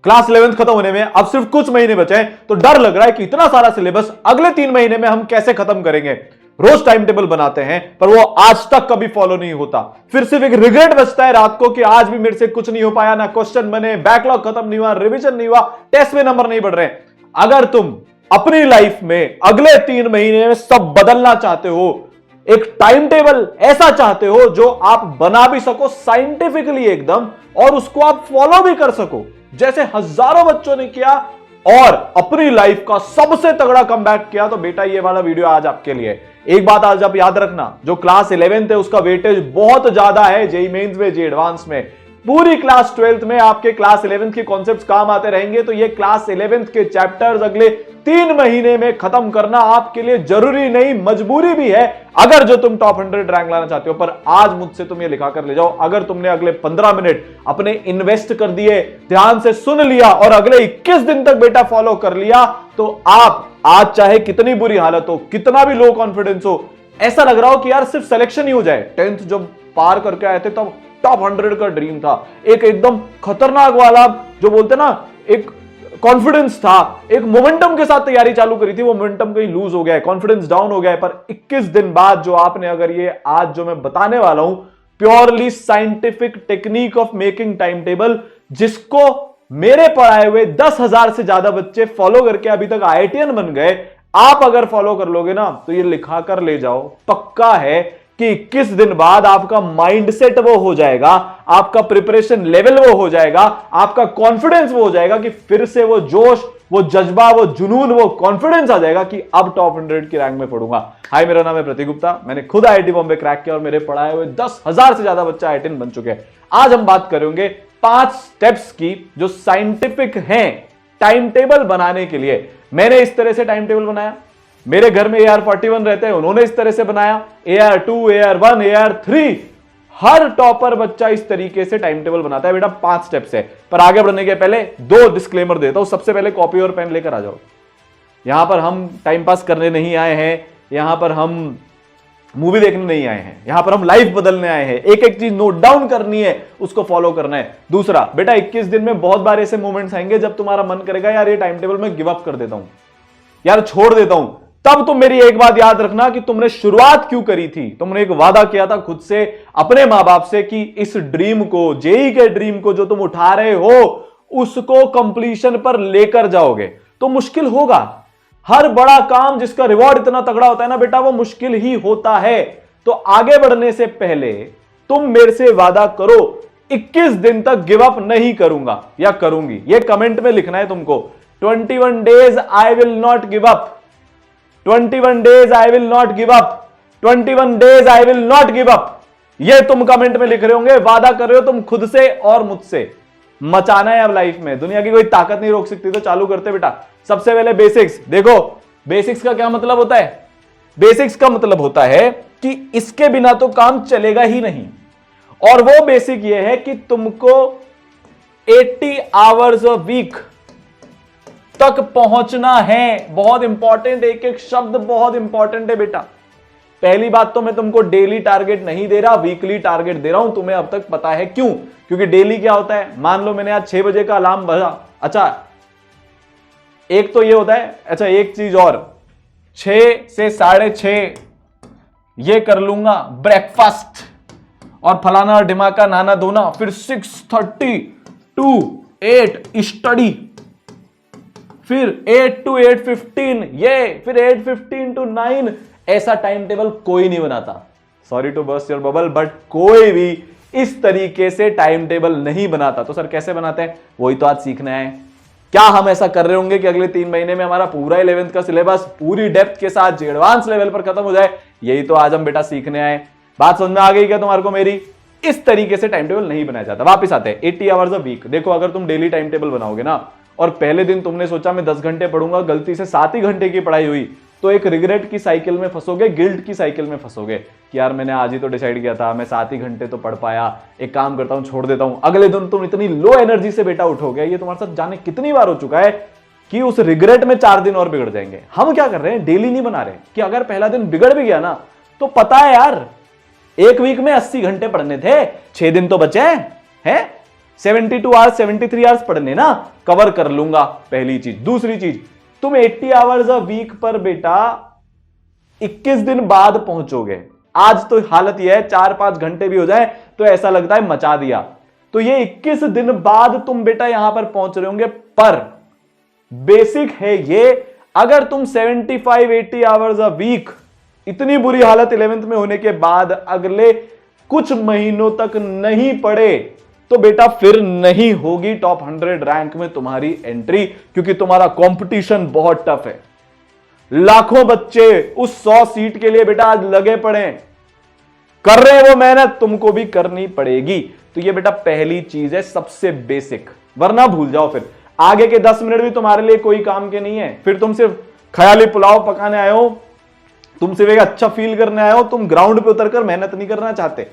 Class 11th खत्म होने में अब सिर्फ कुछ महीने बचे हैं, तो डर लग रहा है कि इतना सारा सिलेबस अगले 3 महीने में हम कैसे खत्म करेंगे। रोज टाइम टेबल बनाते हैं पर वो आज तक कभी फॉलो नहीं होता। फिर सिर्फ एक रिग्रेट बचता है रात को कि आज भी मेरे से कुछ नहीं हो पाया, ना क्वेश्चन बने, बैकलॉग खत्म नहीं हुआ, रिवीजन नहीं हुआ, टेस्ट में नंबर नहीं बढ़ रहे। अगर तुम अपनी लाइफ में अगले 3 महीने में सब बदलना चाहते हो, एक टाइम टेबल ऐसा चाहते हो जो आप बना भी सको साइंटिफिकली एकदम, और उसको आप फॉलो भी कर सको जैसे हजारों बच्चों ने किया और अपनी लाइफ का सबसे तगड़ा कमबैक किया, तो बेटा ये वाला वीडियो आज आपके लिए। एक बात आज आप याद रखना, जो क्लास 11th है उसका वेटेज बहुत ज्यादा है जेईई मेंस में, जेईई एडवांस में। पूरी क्लास 12th में आपके क्लास 11th के कॉन्सेप्ट्स काम आते रहेंगे, तो ये क्लास 11th के चैप्टर्स अगले 3 महीने में खत्म करना आपके लिए जरूरी नहीं, मजबूरी भी है अगर जो तुम टॉप 100 रैंक लाना चाहते हो। पर आज मुझसे तुम ये लिखा कर ले जाओ, अगर तुमने अगले 15 मिनट अपने इन्वेस्ट कर दिए, ध्यान से सुन लिया और अगले 21 दिन तक बेटा फॉलो कर लिया, तो आप आज चाहे कितनी बुरी हालत हो, कितना भी लो कॉन्फिडेंस हो, ऐसा लग रहा हो कि यार सिर्फ सिलेक्शन ही हो जाए। 10th जब पार करके आए थे तब टॉप 100 का ड्रीम था, एक एकदम खतरनाक वाला जो बोलते ना एक कॉन्फिडेंस था, एक मोमेंटम के साथ तैयारी चालू करी थी, वो मोमेंटम कहीं लूज हो गया है, कॉन्फिडेंस डाउन हो गया है। पर 21 दिन बाद जो आपने अगर ये आज जो मैं बताने वाला हूं, purely scientific technique of making time table, जिसको मेरे पढ़ाए हुए 10,000 से ज्यादा बच्चे फॉलो करके अभी तक आईआईटीएन बन गए, आप अगर फॉलो कर लोगे ना तो ये लिखा कर ले जाओ, पक्का है कि 21 दिन बाद आपका माइंडसेट वो हो जाएगा, आपका प्रिपरेशन लेवल वो हो जाएगा, आपका कॉन्फिडेंस वो हो जाएगा कि फिर से वो जोश, वो जज्बा, वो जुनून, वो कॉन्फिडेंस आ जाएगा कि अब टॉप 100 की रैंक में पढ़ूंगा। हाय, मेरा नाम है प्रतीक गुप्ता, मैंने खुद आईआईटी बॉम्बे क्रैक किया और मेरे पढ़ाए हुए 10,000 से ज्यादा बच्चे आईआईटीएन बन चुके हैं। आज हम बात करेंगे 5 स्टेप्स की जो साइंटिफिक हैं टाइम टेबल बनाने के लिए। मैंने इस तरह से टाइम टेबल बनाया, मेरे घर में AR41 रहते हैं, उन्होंने इस तरह से बनाया, AR2, AR1, AR3, हर टॉपर बच्चा इस तरीके से टाइम टेबल बनाता है। बेटा 5 स्टेप्स है, पर आगे बढ़ने के पहले 2 डिस्क्लेमर देता हूं। सबसे पहले कॉपी और पेन लेकर आ जाओ, यहां पर हम टाइम पास करने नहीं आए हैं, यहां पर हम मूवी देखने नहीं आए हैं, यहां पर हम लाइफ बदलने आए हैं। एक एक चीज नोट डाउन करनी है, उसको फॉलो करना है। दूसरा, बेटा 21 दिन में बहुत बार ऐसे मोमेंट्स आएंगे जब तुम्हारा मन करेगा यार ये टाइम टेबल में गिव अप कर देता हूं, यार छोड़ देता हूं। तब तुम मेरी एक बात याद रखना कि तुमने शुरुआत क्यों करी थी। तुमने एक वादा किया था खुद से, अपने मां बाप से, कि इस ड्रीम को, जेईई के ड्रीम को जो तुम उठा रहे हो, उसको कंप्लीशन पर लेकर जाओगे। तो मुश्किल होगा, हर बड़ा काम जिसका रिवॉर्ड इतना तगड़ा होता है ना बेटा, वो मुश्किल ही होता है। तो आगे बढ़ने से पहले तुम मेरे से वादा करो, 21 दिन तक गिव अप नहीं करूंगा या करूंगी। ये कमेंट में लिखना है तुमको, 21 days I will not give up, 21 days I will not give up, 21 days I will not give up. ये तुम कमेंट में लिख रहे होंगे, वादा कर रहे हो तुम खुद से और मुझसे। मचाना है अब लाइफ में, दुनिया की कोई ताकत नहीं रोक सकती। तो चालू करते बेटा। सबसे पहले बेसिक्स देखो। बेसिक्स का क्या मतलब होता है? बेसिक्स का मतलब होता है कि इसके बिना तो काम चलेगा ही नहीं। और वो बेसिक ये है कि तुमको 80 आवर्स अ वीक तक पहुंचना है। बहुत इंपॉर्टेंट, एक एक शब्द बहुत इंपॉर्टेंट है बेटा। पहली बात तो मैं तुमको डेली टारगेट नहीं दे रहा, वीकली टारगेट दे रहा हूं। तुम्हें अब तक पता है क्यों? क्योंकि डेली क्या होता है, मान लो मैंने आज 6 बजे का अलार्म बजा, अच्छा एक तो ये होता है, अच्छा एक चीज और, 6 से 6:30 ये कर लूंगा ब्रेकफास्ट और फलाना ढिमाका नहाना धोना, फिर 6:30 to 8 स्टडी, फिर 8 to 8:15 ये, फिर 8:15 to 9। ऐसा टाइम टेबल कोई नहीं बनाता, sorry to burst your bubble, but कोई भी इस तरीके से टाइम टेबल नहीं बनाता। तो सर कैसे बनाते हैं, वही तो आज सीखना है। क्या हम ऐसा कर रहे होंगे कि अगले 3 महीने में हमारा पूरा 11th का सिलेबस पूरी डेप्थ के साथ एडवांस लेवल पर खत्म हो जाए? यही तो आज हम बेटा सीखने आए। बात समझ में आ गई क्या तुम्हारे को मेरी? इस तरीके से टाइम टेबल नहीं बनाया जाता। वापिस आते हैं 80 आवर्स अ वीक। देखो अगर तुम डेली टाइम टेबल बनाओगे ना, और पहले दिन तुमने सोचा मैं 10 घंटे पढ़ूंगा, गलती से 7 ही घंटे की पढ़ाई हुई, तो एक रिग्रेट की साइकिल में फंसोगे, गिल्ट की साइकिल में फंसोगे कि यार मैंने आज ही तो डिसाइड किया था, मैं 7 ही घंटे तो पढ़ पाया, एक काम करता हूं छोड़ देता हूं। अगले दिन तुम इतनी लो एनर्जी से बेटा उठोगे। ये तुम्हारे साथ जाने कितनी बार हो चुका है कि उस रिग्रेट में 4 दिन और बिगड़ जाएंगे। हम क्या कर रहे हैं, डेली नहीं बना रहे कि अगर पहला दिन बिगड़ भी गया ना, तो पता है यार एक वीक में 80 घंटे पढ़ने थे, 6 दिन तो बचे हैं, 72 आवर्स 73 आवर्स पढ़ने ना, कवर कर लूंगा, पहली चीज। दूसरी चीज, तुम 80 आवर्स अ वीक पर बेटा 21 दिन बाद पहुंचोगे। आज तो हालत यह है 4-5 घंटे भी हो जाए तो ऐसा लगता है मचा दिया। तो ये 21 दिन बाद तुम बेटा यहां पर पहुंच रहे होंगे। पर बेसिक है ये, अगर तुम 75-80 आवर्स अ वीक, इतनी बुरी हालत 11th में होने के बाद अगले कुछ महीनों तक नहीं पढ़े तो बेटा फिर नहीं होगी टॉप 100 रैंक में तुम्हारी एंट्री, क्योंकि तुम्हारा कंपटीशन बहुत टफ है। लाखों बच्चे उस 100 सीट के लिए बेटा आज लगे पड़े हैं, कर रहे हैं वो मेहनत, तुमको भी करनी पड़ेगी। तो ये बेटा पहली चीज है, सबसे बेसिक, वरना भूल जाओ, फिर आगे के 10 मिनट भी तुम्हारे लिए कोई काम के नहीं है। फिर तुम सिर्फ ख्याली पुलाव पकाने आए हो, तुम सिर्फ एक अच्छा फील करने आए हो, तुम ग्राउंड पे उतरकर मेहनत नहीं करना चाहते।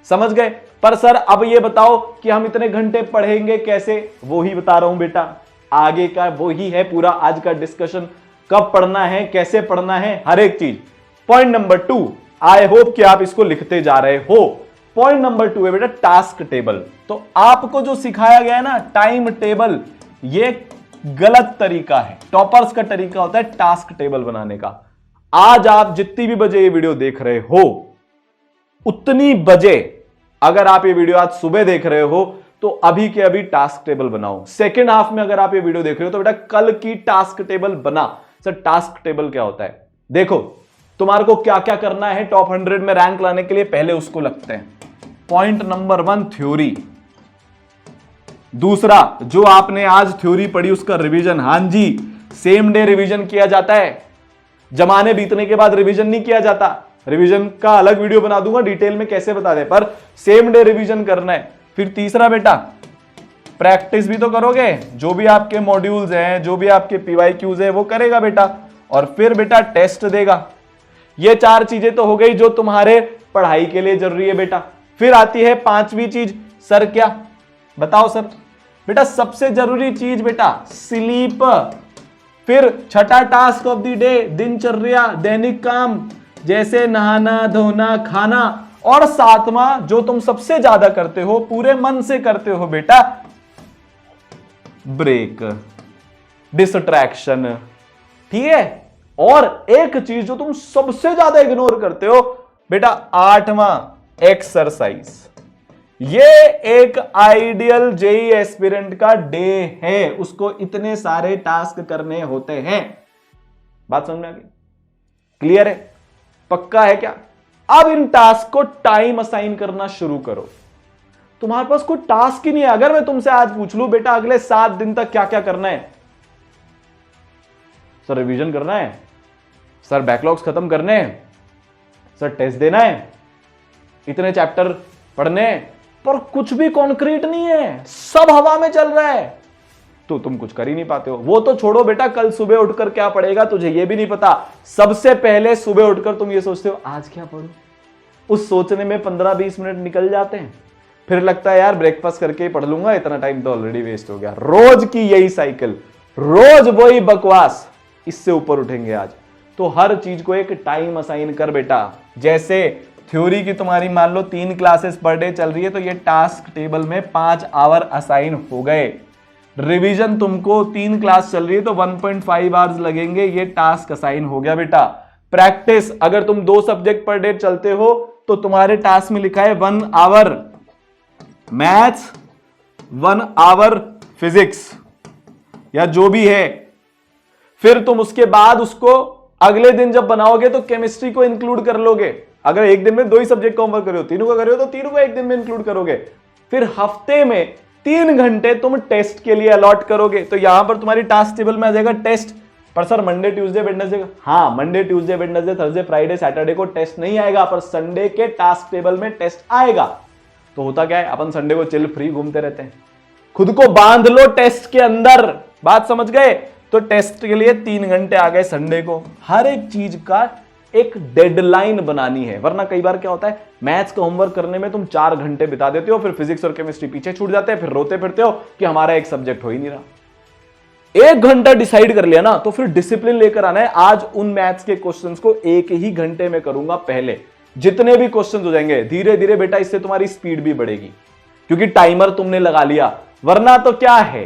समझ गए? पर सर अब ये बताओ कि हम इतने घंटे पढ़ेंगे कैसे? वो ही बता रहा हूं बेटा, आगे का वो ही है पूरा आज का डिस्कशन। कब पढ़ना है, कैसे पढ़ना है, हर एक चीज। पॉइंट नंबर 2, आई होप कि आप इसको लिखते जा रहे हो। पॉइंट नंबर 2 है बेटा टास्क टेबल। तो आपको जो सिखाया गया है ना टाइम टेबल, ये गलत तरीका है। टॉपर्स का तरीका होता है टास्क टेबल बनाने का। आज आप जितनी भी बजे ये वीडियो देख रहे हो, उतनी बजे, अगर आप ये वीडियो आज सुबह देख रहे हो तो अभी के अभी टास्क टेबल बनाओ। सेकेंड हाफ में अगर आप ये वीडियो देख रहे हो तो बेटा कल की टास्क टेबल बना। सर टास्क टेबल क्या होता है? देखो तुम्हारे को क्या क्या करना है टॉप 100 में रैंक लाने के लिए, पहले उसको लगते हैं। Point number 1 theory. दूसरा, जो आपने आज थ्योरी पढ़ी उसका रिवीजन। हां जी, सेम डे रिवीजन किया जाता है, जमाने बीतने के बाद रिवीजन नहीं किया जाता। रिवीजन का अलग वीडियो बना दूंगा डिटेल में कैसे बता दे, पर सेम डे रिवीजन करना है। फिर तीसरा बेटा प्रैक्टिस भी तो करोगे, जो भी आपके मॉड्यूल्स हैं, जो भी आपके PYQs है वो करेगा बेटा, और फिर बेटा टेस्ट देगा। ये 4 चीजें तो हो गई जो तुम्हारे पढ़ाई के लिए जरूरी है बेटा। फिर आती है 5वीं चीज, सर क्या बताओ सर? बेटा सबसे जरूरी चीज बेटा स्लीप। फिर छठा टास्क ऑफ द डे, दिनचर्या, दैनिक काम, जैसे नहाना, धोना, खाना। और 7वां जो तुम सबसे ज्यादा करते हो, पूरे मन से करते हो बेटा, ब्रेक, डिस्ट्रैक्शन। ठीक है? और एक चीज जो तुम सबसे ज्यादा इग्नोर करते हो बेटा, 8वां एक्सरसाइज। ये एक आइडियल जेई एस्पिरेंट का डे है, उसको इतने सारे टास्क करने होते हैं। बात समझ में आ गई? क्लियर है? पक्का है क्या? अब इन टास्क को टाइम असाइन करना शुरू करो। तुम्हारे पास कोई टास्क ही नहीं है। अगर मैं तुमसे आज पूछ लूं बेटा अगले 7 दिन तक क्या क्या करना है, सर रिवीजन करना है, सर बैकलॉग्स खत्म करने हैं, सर टेस्ट देना है, इतने चैप्टर पढ़ने हैं, पर कुछ भी कॉन्क्रीट नहीं है, सब हवा में चल रहा है, तो तुम कुछ कर ही नहीं पाते हो। वो तो छोड़ो बेटा, कल सुबह उठकर क्या पढ़ेगा तुझे ये भी नहीं पता। सबसे पहले सुबह उठकर तुम ये सोचते हो आज क्या पढ़ूं, उस सोचने में 15-20 मिनट निकल जाते हैं। फिर लगता है यार ब्रेकफास्ट करके ही पढ़ लूंगा, इतना टाइम तो ऑलरेडी वेस्ट हो गया। रोज की यही साइकिल, रोज वही बकवास। इससे ऊपर उठेंगे आज तो हर चीज को एक टाइम असाइन कर बेटा। जैसे थ्योरी की तुम्हारी मान लो 3 क्लासेस पर डे चल रही है, तो ये टास्क टेबल में 5 आवर असाइन हो गए। रिवीजन तुमको 3 क्लास चल रही है तो 1.5 आवर्स लगेंगे, ये टास्क असाइन हो गया बेटा। प्रैक्टिस, अगर तुम 2 सब्जेक्ट पर डे चलते हो तो तुम्हारे टास्क में लिखा है 1 आवर मैथ्स, 1 आवर फिजिक्स, या जो भी है। फिर तुम उसके बाद उसको अगले दिन जब बनाओगे तो केमिस्ट्री को इंक्लूड कर लोगे। अगर एक दिन में 2 ही सब्जेक्ट का होमवर्क करो, तीनों का करो तो तीनों को एक दिन में इंक्लूड करोगे। फिर हफ्ते में 3 घंटे तुम टेस्ट के लिए अलॉट करोगे। तो यहां पर तुम्हारी टास्क टेबल में आ जाएगा टेस्ट। पर सर मंडे ट्यूसडे वेडनेसडे, हाँ Monday Tuesday Wednesday Thursday Friday Saturday को टेस्ट नहीं आएगा, पर संडे के टास्क टेबल में टेस्ट आएगा। तो होता क्या है, अपन संडे को चिल फ्री घूमते रहते हैं, खुद को बांध लो टेस्ट के अंदर। बात समझ गए? तो टेस्ट के लिए 3 घंटे आ गए संडे को। हर एक चीज का एक डेडलाइन बनानी है, वरना कई बार क्या होता है मैथ्स का होमवर्क करने में तुम 4 घंटे बिता देते हो, फिर फिजिक्स और केमिस्ट्री पीछे छूट जाते हैं, फिर रोते फिरते हो कि हमारा एक सब्जेक्ट हो ही नहीं रहा। 1 घंटा डिसाइड कर लिया ना, तो फिर डिसिप्लिन लेकर आना है। आज उन मैथ्स के क्वेश्चंस को 1 ही घंटे में करूंगा। पहले जितने भी क्वेश्चंस हो जाएंगे धीरे धीरे बेटा, इससे तुम्हारी स्पीड भी बढ़ेगी, क्योंकि टाइमर तुमने लगा लिया। वरना तो क्या है,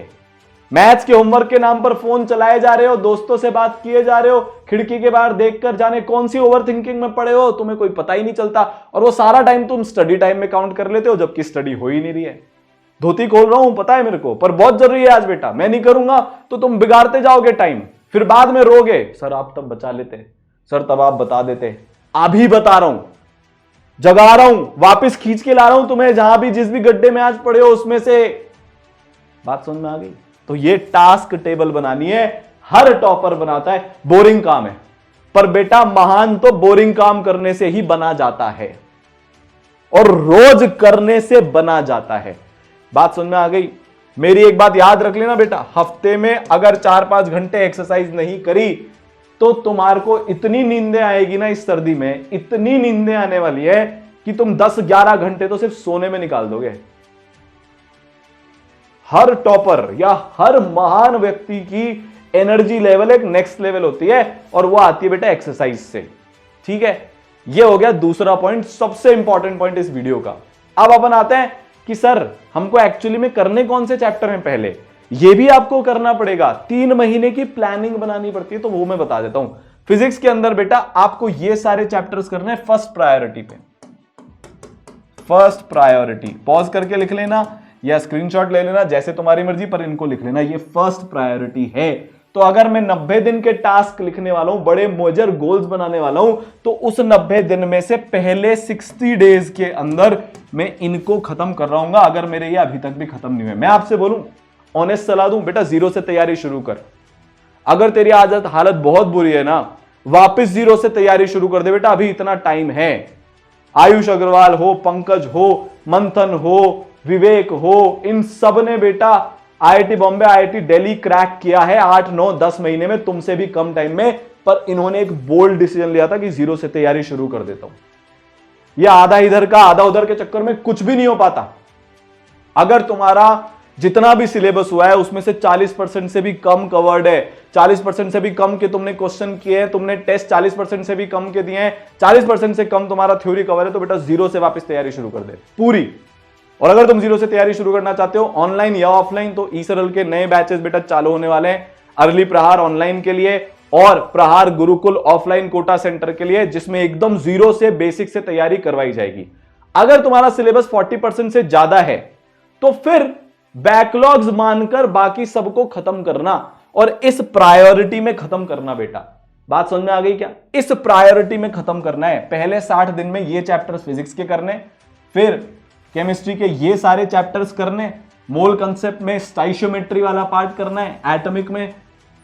मैथ्स के होमवर्क के नाम पर फोन चलाए जा रहे हो, दोस्तों से बात किए जा रहे हो, खिड़की के बाहर देखकर जाने कौन सी ओवरथिंकिंग में पड़े हो, तुम्हें कोई पता ही नहीं चलता। और वो सारा टाइम तुम स्टडी टाइम में काउंट कर लेते हो, जबकि स्टडी हो ही नहीं रही है। धोती खोल रहा हूं पता है मेरे को, पर बहुत जरूरी है आज बेटा, मैं नहीं करूंगा तो तुम बिगाड़ते जाओगे टाइम, फिर बाद में रोगे, सर आप तब बचा लेते, सर तब आप बता देते। अभी बता रहा हूं, जगा रहा हूं, वापस खींच के ला रहा हूं तुम्हें, जहां भी जिस भी गड्ढे में आज पड़े हो उसमें से। बात समझ में आ गई? तो ये टास्क टेबल बनानी है, हर टॉपर बनाता है, बोरिंग काम है, पर बेटा महान तो बोरिंग काम करने से ही बना जाता है, और रोज करने से बना जाता है। बात समझ में आ गई? मेरी एक बात याद रख लेना बेटा, हफ्ते में अगर 4-5 घंटे एक्सरसाइज नहीं करी तो तुम्हारे को इतनी नींदें आएगी ना इस सर्दी में, इतनी नींदें आने वाली है कि तुम 10-11 घंटे तो सिर्फ सोने में निकाल दोगे। हर टॉपर या हर महान व्यक्ति की एनर्जी लेवल एक नेक्स्ट लेवल होती है, और वो आती है बेटा एक्सरसाइज से। ठीक है, ये हो गया दूसरा पॉइंट, सबसे इंपॉर्टेंट पॉइंट इस वीडियो का। अब अपन आते हैं कि सर हमको एक्चुअली में करने कौन से चैप्टर हैं। पहले ये भी आपको करना पड़ेगा, 3 महीने की प्लानिंग बनानी पड़ती है, तो वो मैं बता देता हूं। फिजिक्स के अंदर बेटा आपको ये सारे चैप्टर्स करने हैं फर्स्ट प्रायोरिटी पे। फर्स्ट प्रायोरिटी पॉज करके लिख लेना या स्क्रीनशॉट ले लेना, जैसे तुम्हारी मर्जी, पर इनको लिख लेना, ये फर्स्ट प्रायोरिटी है। तो अगर मैं 90 दिन के टास्क लिखने वाला हूं, बड़े मेजर गोल्स बनाने वाला हूं, तो उस 90 दिन में से पहले 60 डेज के अंदर मैं इनको खत्म कर रहा हूं, अगर मेरे ये अभी तक भी खत्म नहीं हुए। मैं आपसे बोलूं, ऑनेस्ट सलाह दूं बेटा, जीरो से तैयारी शुरू कर। अगर तेरी आदत हालत बहुत बुरी है ना, वापस जीरो से तैयारी शुरू कर दे बेटा, अभी इतना टाइम है। आयुष अग्रवाल हो, पंकज हो, मंथन हो, विवेक हो, इन सब ने बेटा IIT Bombay, IIT Delhi crack किया है 8, 9, 10 महीने में, तुमसे भी कम टाइम में। पर इन्होंने एक बोल्ड डिसीजन लिया था कि जीरो से तैयारी शुरू कर देता हूं। यह आधा इधर का आधा उधर के चक्कर में कुछ भी नहीं हो पाता। अगर तुम्हारा जितना भी सिलेबस हुआ है उसमें से 40% से भी कम कवर्ड है, 40% से भी कम के तुमने क्वेश्चन किए हैं, तुमने टेस्ट 40% से भी कम के दिए हैं, 40% से कम तुम्हारा थ्योरी कवर है, तो बेटा जीरो से वापस तैयारी शुरू कर दे पूरी। और अगर तुम जीरो से तैयारी शुरू करना चाहते हो ऑनलाइन या ऑफलाइन, तो ईसरल के नए बैचेस बेटा चालू होने वाले हैं। अर्ली प्रहार ऑनलाइन के लिए और प्रहार गुरुकुल ऑफलाइन कोटा सेंटर के लिए, जिसमें एकदम जीरो से बेसिक से तैयारी करवाई जाएगी। अगर तुम्हारा सिलेबस 40% से ज्यादा है तो फिर बैकलॉग्स मानकर बाकी सबको खत्म करना, और इस प्रायोरिटी में खत्म करना बेटा। बात समझ में आ गई क्या? इस प्रायोरिटी में खत्म करना है। पहले 60 दिन में ये चैप्टर्स फिजिक्स के करने, फिर केमिस्ट्री के ये सारे चैप्टर्स करने, मोल कंसेप्ट में स्टाइशियोमेट्री वाला पार्ट करना है, एटॉमिक में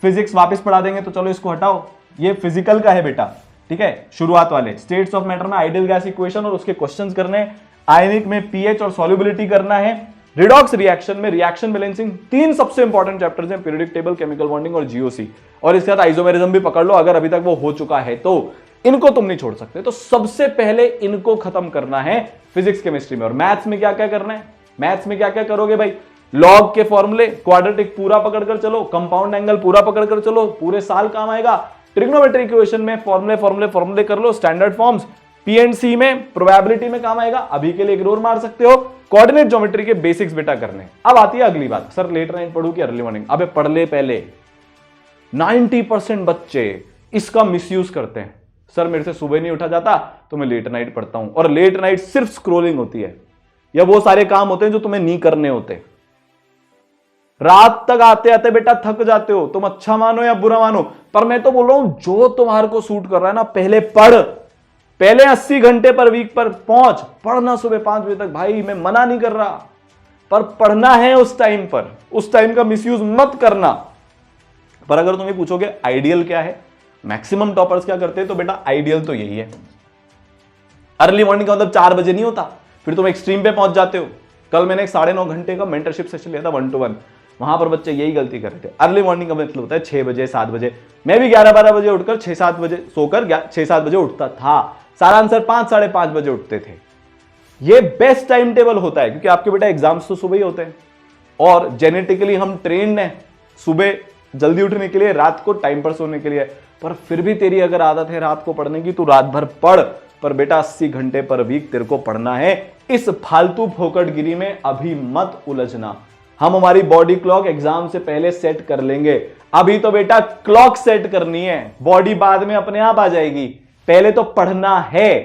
फिजिक्स वापस पढ़ा देंगे, तो चलो इसको हटाओ, ये फिजिकल का है बेटा। ठीक है, शुरुआत वाले स्टेट्स ऑफ मैटर में आइडियल गैस इक्वेशन और उसके क्वेश्चंस करने, आयनिक में पीएच और सॉल्युबिलिटी करना है, रिडॉक्स रिएक्शन में रिएक्शन बैलेंसिंग, 3 सबसे इंपॉर्टेंट चैप्टर्स हैं, पीरियोडिक टेबल, केमिकल बॉन्डिंग और जीओसी। और इसके साथ आइसोमेरिज्म भी पकड़ लो, अगर अभी तक वो हो चुका है तो इनको तुम नहीं छोड़ सकते। तो सबसे पहले इनको खत्म करना है फिजिक्स केमिस्ट्री में। और मैथ्स में क्या क्या करना है? मैथ्स में क्या क्या करोगे भाई? लॉग के फॉर्मूले, क्वाड्रेटिक पूरा पकड़कर चलो, कंपाउंड एंगल पूरा पकड़कर चलो, पूरे साल काम आएगा। ट्रिग्नोमेट्री इक्वेशन में फॉर्मूले कर लो, स्टैंडर्ड फॉर्म्स। पीएनसी में प्रोबेबिलिटी में काम आएगा, अभी के लिए इग्नोर मार सकते हो। कोऑर्डिनेट ज्योमेट्री के बेसिक्स बेटा करने। अब आती है अगली बात, सर लेट नाइट पढ़ू कि अर्ली मॉर्निंग? अबे पढ़ ले पहले। 90% बच्चे इसका मिसयूज करते हैं। सर मेरे से सुबह नहीं उठा जाता तो मैं लेट नाइट पढ़ता हूं, और लेट नाइट सिर्फ स्क्रोलिंग होती है, या वो सारे काम होते हैं जो तुम्हें नहीं करने होते। रात तक आते आते बेटा थक जाते हो, तुम अच्छा मानो या बुरा मानो, पर मैं तो बोल रहा हूं जो तुम्हारे को सूट कर रहा है ना, पहले पढ़। पहले 80 घंटे पर वीक पर पहुंच, पढ़ना सुबह 5 बजे तक। भाई मैं मना नहीं कर रहा, पर पढ़ना है उस टाइम पर, उस टाइम का मिसयूज मत करना। पर अगर तुम्हें पूछोगे आइडियल क्या है, मैक्सिमम टॉपर्स क्या करते हैं, तो बेटा आइडियल तो यही है। अर्ली मॉर्निंग का मतलब 4 बजे नहीं होता, फिर तुम एक्सट्रीम पे पहुंच जाते हो। कल मैंने एक 9.5 घंटे का मेंटरशिप सेशन लिया था 1-to-1, वहां पर बच्चे यही गलती कर रहे थे। अर्ली मॉर्निंग का मतलब होता है 6 बजे 7 बजे। मैं भी 11-12 बजे उठकर 6-7 बजे सोकर 6-7 बजे उठता था। सारा आंसर 5-5:30 बजे उठते थे। ये बेस्ट टाइम टेबल होता है, क्योंकि आपके बेटा एग्जाम्स तो सुबह ही होते हैं, और जेनेटिकली हम ट्रेंड हैं सुबह जल्दी उठने के लिए, रात को टाइम पर सोने के लिए। पर फिर भी तेरी अगर आदत है रात को पढ़ने की, तो रात भर पढ़, पर बेटा 80 घंटे पर वीक तेरे को पढ़ना है। इस फालतू फोकटगिरी में अभी मत उलझना। हम हमारी बॉडी क्लॉक एग्जाम से पहले सेट कर लेंगे। अभी तो बेटा क्लॉक सेट करनी है, बॉडी बाद में अपने आप आ जाएगी, पहले तो पढ़ना है।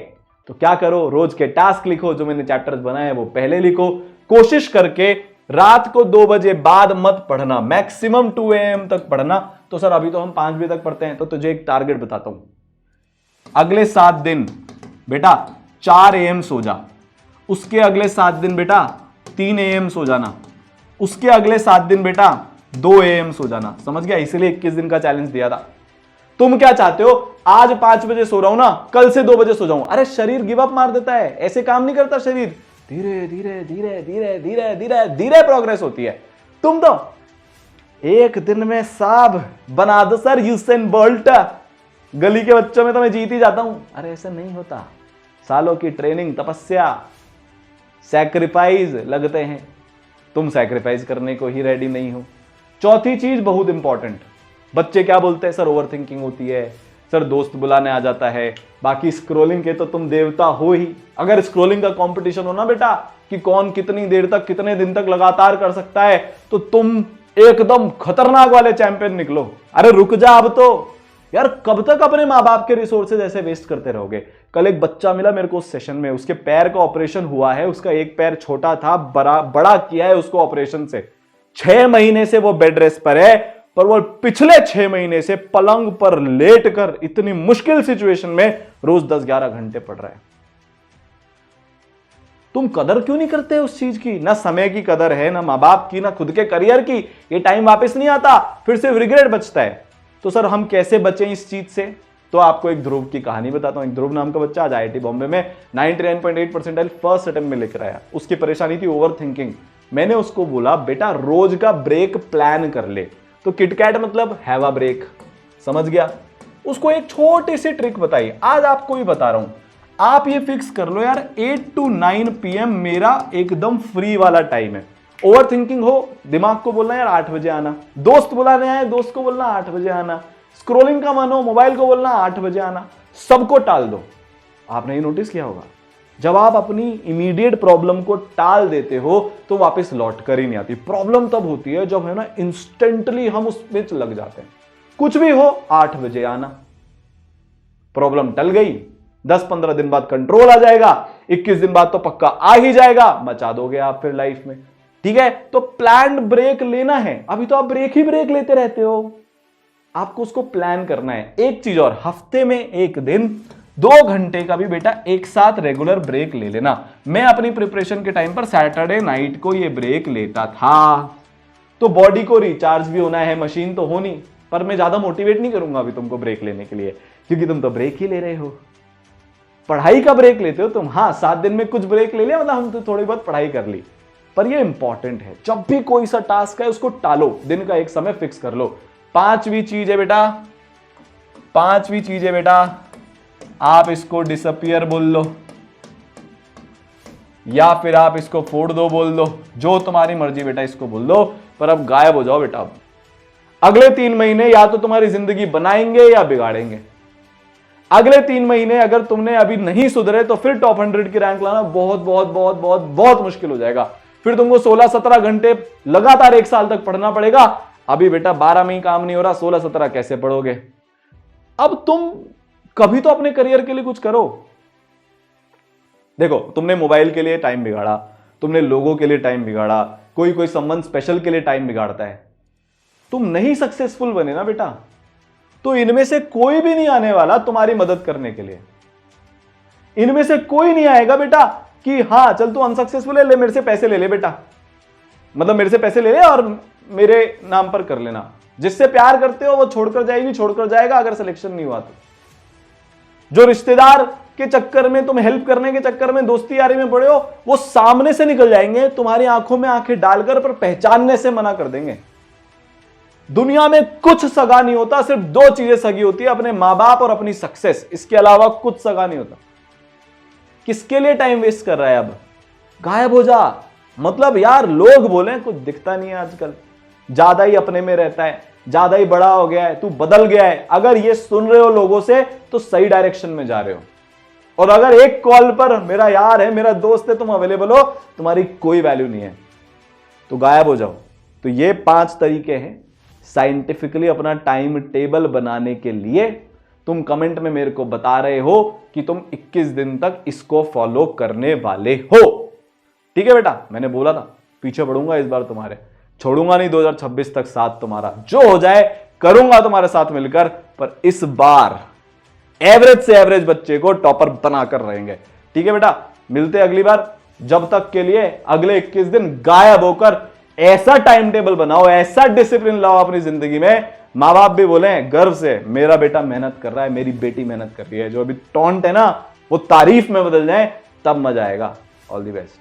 तो क्या करो, रोज के टास्क लिखो, जो मैंने चैप्टर्स बनाए वो पहले लिखो। कोशिश करके रात को 2 बजे बाद मत पढ़ना, मैक्सिमम 2 AM तक पढ़ना। तो सर अभी तो हम 5 बजे तक पढ़ते हैं। तो तुझे एक टारगेट बताता हूं, अगले 7 दिन बेटा 4 AM सो जा, उसके अगले 7 दिन बेटा 3 AM सो जाना, उसके अगले 7 दिन बेटा 2 AM सो जाना। समझ गया? इसलिए 21 दिन का चैलेंज दिया था। तुम क्या चाहते हो, आज 5 बजे सो रहा हूं ना, कल से 2 बजे सो जाऊं? अरे शरीर गिव अप मार देता है, ऐसे काम नहीं करता शरीर। धीरे धीरे धीरे धीरे धीरे धीरे धीरे प्रोग्रेस होती है। तुम तो एक दिन में साहब बना दो सर यूसेन बोल्ट, गली के बच्चों में तो मैं जीत ही जाता हूं। अरे ऐसा नहीं होता, सालों की ट्रेनिंग, तपस्या, सैक्रिफाइस लगते हैं। तुम सैक्रिफाइस करने को ही रेडी नहीं हो। चौथी चीज बहुत इंपॉर्टेंट, बच्चे क्या बोलते हैं, सर ओवर थिंकिंग होती है, सर दोस्त बुलाने आ जाता है, बाकी स्क्रोलिंग के तो तुम देवता हो ही। अगर स्क्रोलिंग का कंपटीशन हो ना बेटा कि कौन कितनी देर तक कितने दिन तक लगातार कर सकता है, तो तुम एकदम खतरनाक वाले चैंपियन निकलो। अरे रुक जा अब तो यार, कब तक अपने माँ बाप के रिसोर्सेज ऐसे वेस्ट करते रहोगे। कल एक बच्चा मिला मेरे को उस सेशन में, उसके पैर का ऑपरेशन हुआ है, उसका एक पैर छोटा था, बड़ा किया है उसको ऑपरेशन से। 6 महीने से वो बेड रेस्ट पर है, पर वो पिछले 6 महीने से पलंग पर लेट कर इतनी मुश्किल सिचुएशन में रोज 10-11 घंटे पढ़ रहा है। तुम कदर क्यों नहीं करते उस चीज की? ना समय की कदर है, ना माँ बाप की, ना खुद के करियर की। ये टाइम वापस नहीं आता, फिर सिर्फ रिग्रेट बचता है। तो सर हम कैसे बचें इस चीज से? तो आपको एक ध्रुव की कहानी बताता हूं। एक ध्रुव नाम का बच्चा आज IIT बॉम्बे में 99.8 परसेंटाइल फर्स्ट अटेम्प्ट में लेकर आया। उसकी परेशानी थी ओवर थिंकिंग। मैंने उसको बोला बेटा रोज का ब्रेक प्लान कर ले। तो किटकैट मतलब हैव अ ब्रेक, समझ गया? उसको एक छोटी सी ट्रिक बताई, आज आपको भी बता रहा हूं। आप ये फिक्स कर लो यार, 8 to 9 PM मेरा एकदम फ्री वाला टाइम है। ओवर थिंकिंग हो, दिमाग को बोलना यार 8 बजे आना, दोस्त बुलाने आए दोस्त को बोलना 8 बजे आना, स्क्रोलिंग का मन हो मोबाइल को बोलना 8 बजे आना, सबको टाल दो। आपने ये नोटिस किया होगा, जब आप अपनी इमीडिएट प्रॉब्लम को टाल देते हो तो वापस लौट कर ही नहीं आती। प्रॉब्लम तब होती है जब है ना इंस्टेंटली हम उसमें लग जाते हैं। कुछ भी हो 8 बजे आना, प्रॉब्लम टल गई, 10-15 दिन बाद कंट्रोल आ जाएगा, 21 दिन बाद तो पक्का आ ही जाएगा, मचा दोगे आप फिर लाइफ में। ठीक है, तो प्लान्ड ब्रेक लेना है। अभी तो आप ब्रेक ही ब्रेक लेते रहते हो, आपको उसको प्लान करना है। एक चीज और, हफ्ते में एक दिन 2 घंटे का भी बेटा एक साथ रेगुलर ब्रेक ले लेना। मैं अपनी प्रिपरेशन के टाइम पर सैटरडे नाइट को ये ब्रेक लेता था। तो बॉडी को रिचार्ज भी होना है, मशीन तो हो नहीं, पर मैं ज्यादा मोटिवेट नहीं करूंगा अभी तुमको ब्रेक लेने के लिए, क्योंकि तुम तो ब्रेक ही ले रहे हो। पढ़ाई का ब्रेक लेते हो तुम, हाँ 7 दिन में कुछ ब्रेक ले लिया, मतलब हम तो थोड़ी बहुत पढ़ाई कर ली, पर ये इंपॉर्टेंट है। जब भी कोई सा टास्क है उसको टालो, दिन का एक समय फिक्स कर लो। पांचवी चीज है बेटा, आप इसको डिसअपियर बोल लो या फिर आप इसको फोड़ दो बोल दो, जो तुम्हारी मर्जी बेटा, इसको बोल दो, पर अब गायब हो जाओ बेटा। अब अगले 3 महीने या तो तुम्हारी जिंदगी बनाएंगे या बिगाड़ेंगे। अगले 3 महीने अगर तुमने अभी नहीं सुधरे तो फिर टॉप 100 की रैंक लाना बहुत बहुत बहुत बहुत बहुत मुश्किल हो जाएगा। फिर तुमको 16-17 घंटे लगातार 1 साल तक पढ़ना पड़ेगा। अभी बेटा 12 में ही काम नहीं हो रहा, 16-17 कैसे पढ़ोगे? अब तुम कभी तो अपने करियर के लिए कुछ करो। देखो, तुमने मोबाइल के लिए टाइम बिगाड़ा, तुमने लोगों के लिए टाइम बिगाड़ा, कोई संबंध स्पेशल के लिए टाइम बिगाड़ता है। तुम नहीं सक्सेसफुल बने ना बेटा, तो इनमें से कोई भी नहीं आने वाला तुम्हारी मदद करने के लिए। इनमें से कोई नहीं आएगा बेटा कि हाँ चल तू अनसक्सेसफुल है, ले मेरे से पैसे ले ले बेटा, मतलब मेरे से पैसे ले ले और मेरे नाम पर कर लेना। जिससे प्यार करते हो वो छोड़कर जाएगी, छोड़कर जाएगा अगर सिलेक्शन नहीं हुआ तो। जो रिश्तेदार के चक्कर में, तुम हेल्प करने के चक्कर में दोस्ती यारी में पड़े हो, वो सामने से निकल जाएंगे, तुम्हारी आंखों में आंखें डालकर, पर पहचानने से मना कर देंगे। दुनिया में कुछ सगा नहीं होता, सिर्फ 2 चीजें सगी होती है, अपने मां बाप और अपनी सक्सेस। इसके अलावा कुछ सगा नहीं होता। किसके लिए टाइम वेस्ट कर रहा है? अब गायब हो जा। मतलब यार लोग बोले कुछ दिखता नहीं है आजकल, ज्यादा ही अपने में रहता है, ज्यादा ही बड़ा हो गया है, तू बदल गया है। अगर ये सुन रहे हो लोगों से तो सही डायरेक्शन में जा रहे हो। और अगर एक कॉल पर मेरा यार है, मेरा दोस्त है, तुम अवेलेबल हो, तुम्हारी कोई वैल्यू नहीं है, तो गायब हो जाओ। तो ये 5 तरीके हैं साइंटिफिकली अपना टाइम टेबल बनाने के लिए। तुम कमेंट में मेरे को बता रहे हो कि तुम 21 दिन तक इसको फॉलो करने वाले हो। ठीक है बेटा, मैंने बोला था पीछे पड़ूंगा इस बार तुम्हारे, छोड़ूंगा नहीं 2026 तक साथ तुम्हारा, जो हो जाए करूंगा तुम्हारे साथ मिलकर, पर इस बार एवरेज से एवरेज बच्चे को टॉपर बनाकर रहेंगे। ठीक है बेटा, मिलते अगली बार। जब तक के लिए अगले 21 दिन गायब होकर ऐसा टाइम टेबल बनाओ, ऐसा डिसिप्लिन लाओ अपनी जिंदगी में, मां बाप भी बोले गर्व से मेरा बेटा मेहनत कर रहा है, मेरी बेटी मेहनत कर रही है। जो अभी टॉन्ट है ना, वो तारीफ में बदल जाए, तब मजा आएगा। All the best.